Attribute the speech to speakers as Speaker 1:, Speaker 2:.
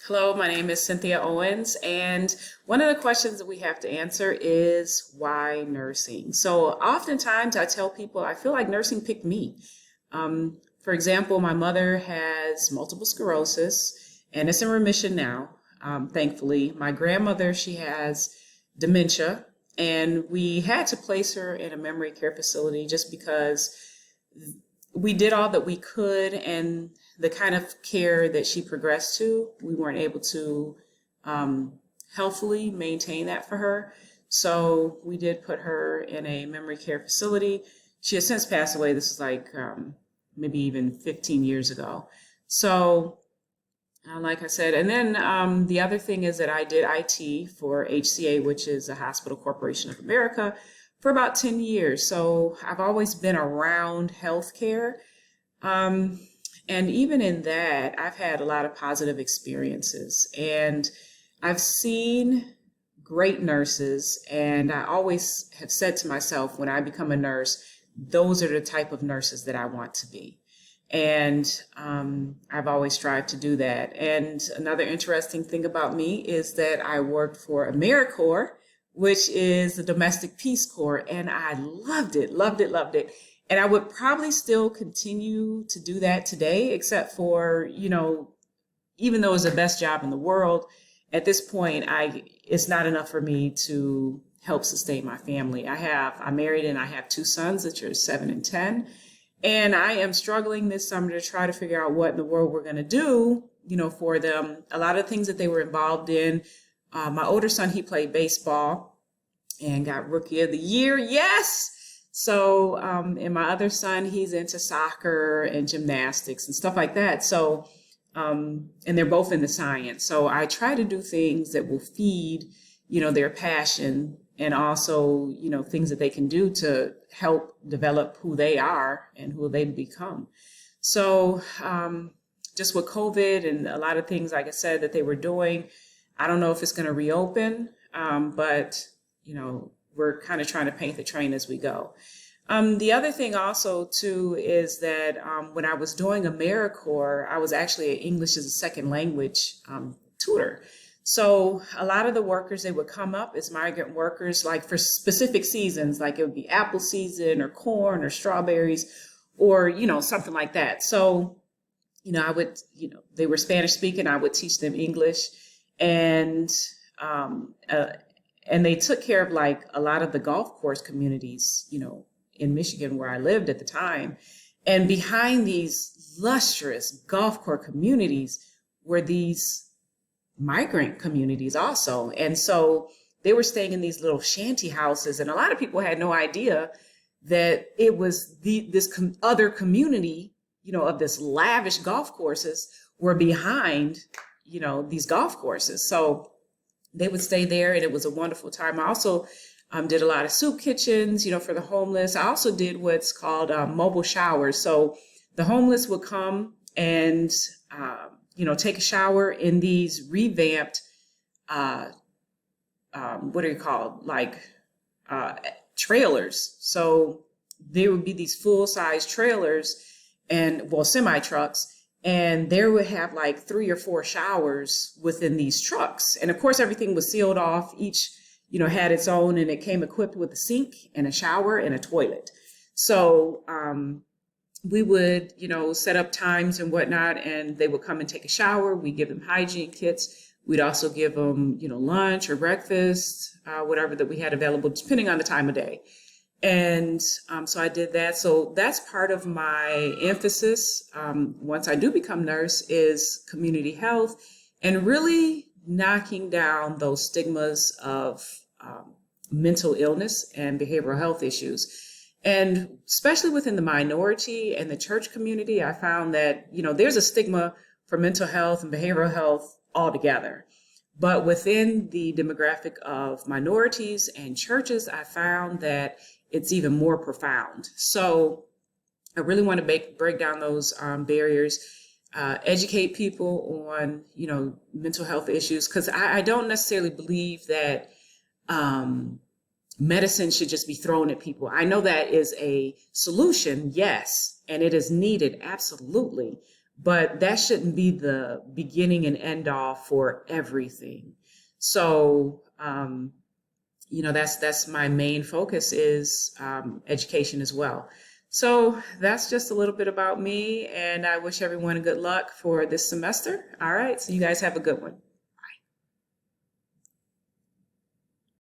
Speaker 1: Hello, my name is Cynthia Owens, and one of the questions that we have to answer is why nursing? So oftentimes I tell people I feel like nursing picked me. For example, my mother has multiple sclerosis and it's in remission now, thankfully. My grandmother, she has dementia, and we had to place her in a memory care facility just because we did all that we could, and the kind of care that she progressed to, we weren't able to um, healthfully maintain that for her. So we did put her in a memory care facility. She has since passed away. This is like maybe even 15 years ago. So, like I said, and then the other thing is that I did IT for HCA, which is the Hospital Corporation of America, for about 10 years. So I've always been around healthcare. Um, and even in that, I've had a lot of positive experiences. And I've seen great nurses. And I always have said to myself, when I become a nurse, those are the type of nurses that I want to be. And I've always strived to do that. And another interesting thing about me is that I worked for AmeriCorps, which is the Domestic Peace Corps, and I loved it, loved it, loved it. And I would probably still continue to do that today, except for, even though it's the best job in the world, at this point, it's not enough for me to help sustain my family. I'm married and I have two sons that are 7 and 10. And I am struggling this summer to try to figure out what in the world we're going to do, for them. A lot of things that they were involved in. My older son, he played baseball and got Rookie of the Year. Yes. So, and my other son, he's into soccer and gymnastics and stuff like that. So, and they're both into science. So I try to do things that will feed, their passion, and also, things that they can do to help develop who they are and who they become. So, just with COVID and a lot of things, like I said, that they were doing, I don't know if it's going to reopen, but, we're kind of trying to paint the train as we go. The other thing also, too, is that when I was doing AmeriCorps, I was actually an English as a second language tutor. So a lot of the workers, they would come up as migrant workers, like for specific seasons, like it would be apple season or corn or strawberries or, something like that. So, I would, they were Spanish speaking, I would teach them English, and and they took care of like a lot of the golf course communities, in Michigan where I lived at the time. And behind these lustrous golf course communities were these migrant communities also. And so they were staying in these little shanty houses, and a lot of people had no idea that it was this other community, of this lavish golf courses were behind, these golf courses. So they would stay there, and it was a wonderful time. I also did a lot of soup kitchens, for the homeless. I also did what's called mobile showers. So the homeless would come and take a shower in these revamped, what are you called? Like trailers. So there would be these full-size trailers and, semi trucks, and there would have like 3 or 4 showers within these trucks. And of course, everything was sealed off. Each, had its own, and it came equipped with a sink and a shower and a toilet. So, we would, set up times and whatnot, and they would come and take a shower. We give them hygiene kits. We'd also give them, lunch or breakfast, whatever that we had available, depending on the time of day. And so I did that. So that's part of my emphasis once I do become nurse is community health and really knocking down those stigmas of mental illness and behavioral health issues. And especially within the minority and the church community, I found that, there's a stigma for mental health and behavioral health altogether. But within the demographic of minorities and churches, I found that it's even more profound. So I really want to break down those barriers, educate people on, mental health issues, because I don't necessarily believe that medicine should just be thrown at people. I know that is a solution, yes, and it is needed, absolutely. but that shouldn't be the beginning and end all for everything. So, that's my main focus is education as well. So that's just a little bit about me, and I wish everyone good luck for this semester. All right, so you guys have a good one.